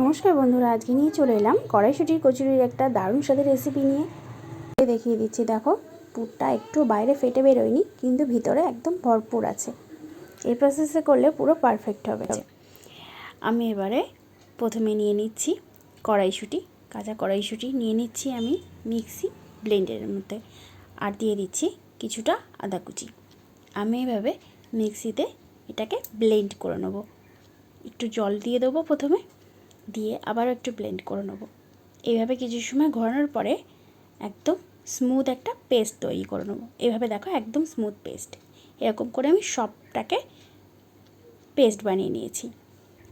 নমস্কার বন্ধুরা, আজকে নিয়ে চলে এলাম কড়াইশুঁটির কচুরির একটা দারুণ স্বাদের রেসিপি নিয়ে। দেখিয়ে দিচ্ছি, দেখো পুরটা একটু বাইরে ফেটে বেরোয়নি, কিন্তু ভিতরে একদম ভরপুর আছে। এই প্রসেসে করলে পুরো পারফেক্ট হবে। আমি এবারে প্রথমে নিয়ে নিচ্ছি কড়াইশুঁটি, কাঁচা কড়াইশুঁটি নিয়ে নিচ্ছি আমি মিক্সি ব্লেন্ডারের মধ্যে, আর দিয়ে দিচ্ছি কিছুটা আদা কুচি। আমি এভাবে মিক্সিতে এটাকে ব্লেন্ড করে নেব। একটু জল দিয়ে দেবো প্রথমে, দিয়ে আবারও একটু ব্লেন্ড করে নেব। এইভাবে কিছু সময় ঘোরানোর পরে একদম স্মুথ একটা পেস্ট তৈরি করে নেব। এইভাবে দেখো একদম স্মুথ পেস্ট। এরকম করে আমি সবটাকে পেস্ট বানিয়ে নিয়েছি।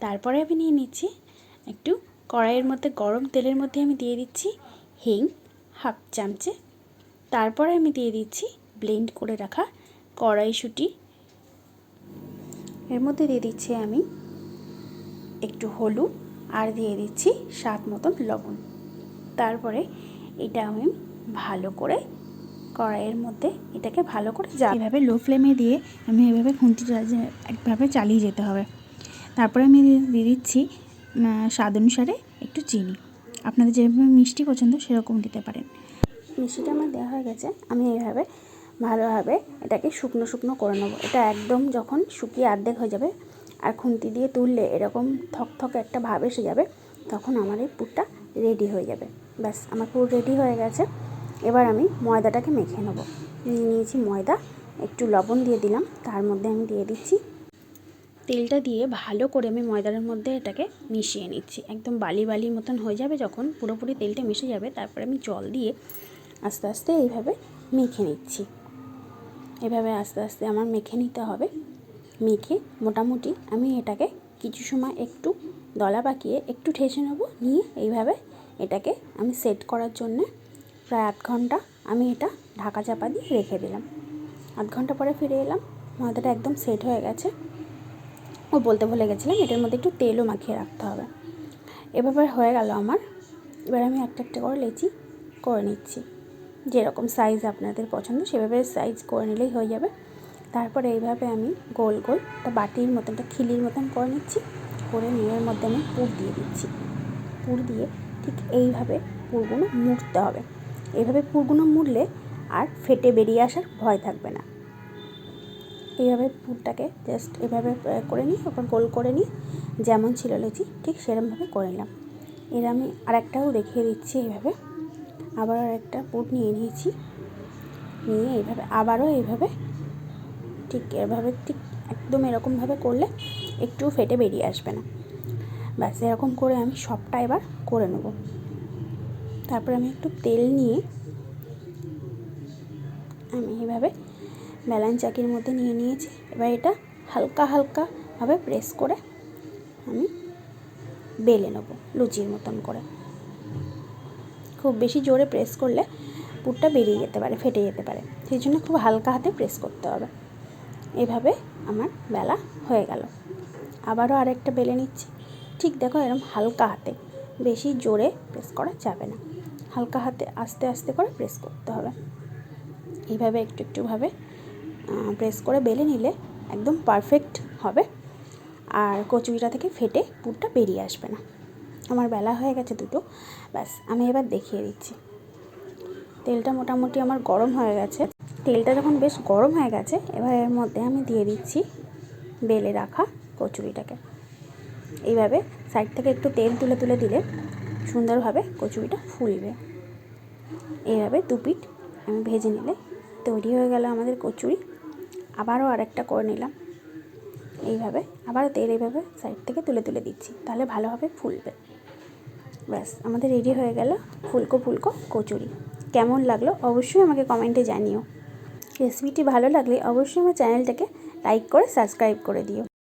তারপরে আমি নিয়ে নিচ্ছি একটু কড়াইয়ের মধ্যে গরম তেলের মধ্যে আমি দিয়ে দিচ্ছি হিং হাফ চামচে। তারপরে আমি দিয়ে দিচ্ছি ব্লেন্ড করে রাখা কড়াইশুঁটি। এর মধ্যে দিয়ে দিচ্ছি আমি একটু হলুদ, আর দিয়ে দিচ্ছি স্বাদ মতন লবণ। তারপরে এটা আমি ভালো করে কড়াইয়ের মধ্যে এটাকে ভালো করে এভাবে লো ফ্লেমে দিয়ে আমি এভাবে খুন্তি একভাবে চালিয়ে যেতে হবে। তারপরে আমি দিয়ে দিচ্ছি স্বাদ অনুসারে একটু চিনি। আপনাদের যেভাবে মিষ্টি পছন্দ সেরকম দিতে পারেন। মিষ্টিটা আমার দেওয়া হয়ে গেছে। আমি এইভাবে ভালোভাবে এটাকে শুকনো শুকনো করে নেবো। এটা একদম যখন শুকিয়ে অর্ধেক হয়ে যাবে আর খুন্তি দিয়ে তুললে এরকম থকথকে একটা ভাব এসে যাবে, তখন আমার এই পুরটা রেডি হয়ে যাবে। ব্যাস, আমার পুর রেডি হয়ে গেছে। এবার আমি ময়দাটাকে মেখে নেব। নিয়ে নিয়েছি ময়দা, একটু লবণ দিয়ে দিলাম, তার মধ্যে আমি দিয়ে দিচ্ছি তেলটা দিয়ে ভালো করে আমি ময়দার মধ্যে এটাকে মিশিয়ে নিচ্ছি। একদম বালি বালি মতন হয়ে যাবে যখন পুরোপুরি তেলটা মিশে যাবে, তারপরে আমি জল দিয়ে আস্তে আস্তে এইভাবে মেখে নিচ্ছি। এভাবে আস্তে আস্তে আমার মেখে নিতে হবে। মেখে মোটামুটি আমি এটাকে কিছু সময় একটু দলা পাকিয়ে একটু ঠেসে নেব। নিয়ে এইভাবে এটাকে আমি সেট করার জন্য প্রায় 8 ঘন্টা আমি এটা ঢাকা চাপা দিয়ে রেখে দিলাম। 8 ঘন্টা পরে ফিরে এলাম, ময়দাটা একদম সেট হয়ে গেছে। বলতে ভুলে গেছিলাম, এটার মধ্যে একটু তেলও মাখিয়ে রাখতে হবে। এভাবে হয়ে গেল আমার। এবার আমি একটা একটা করে লেচি করে নিচ্ছি। যেরকম সাইজ আপনাদের পছন্দ সেভাবে সাইজ করে নিলেই হয়ে যাবে। তারপরে এইভাবে আমি গোল গোল একটা বাটির মতন, একটা খিলির মতন করে নিচ্ছি। করে নিয়ে মধ্যে আমি পুর দিয়ে দিচ্ছি। পুর দিয়ে ঠিক এইভাবে পুরগুলো মুড়তে হবে। এইভাবে পুরগুলো মুড়লে আর ফেটে বেরিয়ে আসার ভয় থাকবে না। এইভাবে পুরটাকে জাস্ট এভাবে করে নিই, ওপর গোল করে নিই, যেমন ছিল লেচি ঠিক সেরকমভাবে করে নিলাম। এর আমি আরেকটাও দেখিয়ে দিচ্ছি। এইভাবে আবার আরেকটা পুর নিয়ে নিয়েছি, নিয়ে এইভাবে আবারও এইভাবে ঠিক এভাবে ঠিক একদম এরকমভাবে করলে একটু ফেটে বেরিয়ে আসবে না। ব্যাস, এরকম করে আমি সবটা এবার করে নেব। তারপরে আমি একটু তেল নিয়ে আমি এইভাবে বেলান চাকির মধ্যে নিয়ে নিয়েছি। এবার এটা হালকা হালকাভাবে প্রেস করে আমি বেলে নেব লুচির মতন করে। খুব বেশি জোরে প্রেস করলে পুরটা বেরিয়ে যেতে পারে, ফেটে যেতে পারে, সেই জন্য খুব হালকা হাতে প্রেস করতে হবে। এইভাবে আমার বেলা হয়ে গেল। আবারও আরেকটা বেলে নিচ্ছি। ঠিক দেখো এরকম হালকা হাতে, বেশি জোরে প্রেস করা যাবে না, হালকা হাতে আস্তে আস্তে করে প্রেস করতে হবে। এইভাবে একটু একটুভাবে প্রেস করে বেলে নিলে একদম পারফেক্ট হবে, আর কচুরিটা থেকে ফেটে পুরটা বেরিয়ে আসবে না। আমার বেলা হয়ে গেছে দুটো। ব্যাস, আমি এবার দেখিয়ে দিচ্ছি। তেলটা মোটামুটি আমার গরম হয়ে গেছে। তেলটা যখন বেশ গরম হয়ে গেছে, এবার এর মধ্যে আমি দিয়ে দিচ্ছি বেলে রাখা কচুরিটাকে। এইভাবে সাইড থেকে একটু তেল তুলে তুলে দিলে সুন্দরভাবে কচুরিটা ফুলবে। এইভাবে দুপিঠ আমি ভেজে নিলে তৈরি হয়ে গেল আমাদের কচুরি। আবারও আরেকটা করে নিলাম। এইভাবে আবারও তেল এইভাবে সাইড থেকে তুলে তুলে দিচ্ছি, তাহলে ভালোভাবে ফুলবে। ব্যাস, আমাদের রেডি হয়ে গেল ফুলকো ফুলকো কচুরি। কেমন লাগলো অবশ্যই আমাকে কমেন্টে জানিও। রেসিপিটি ভালো লাগলে অবশ্যই আমার চ্যানেলটাকে লাইক করে সাবস্ক্রাইব করে দিও।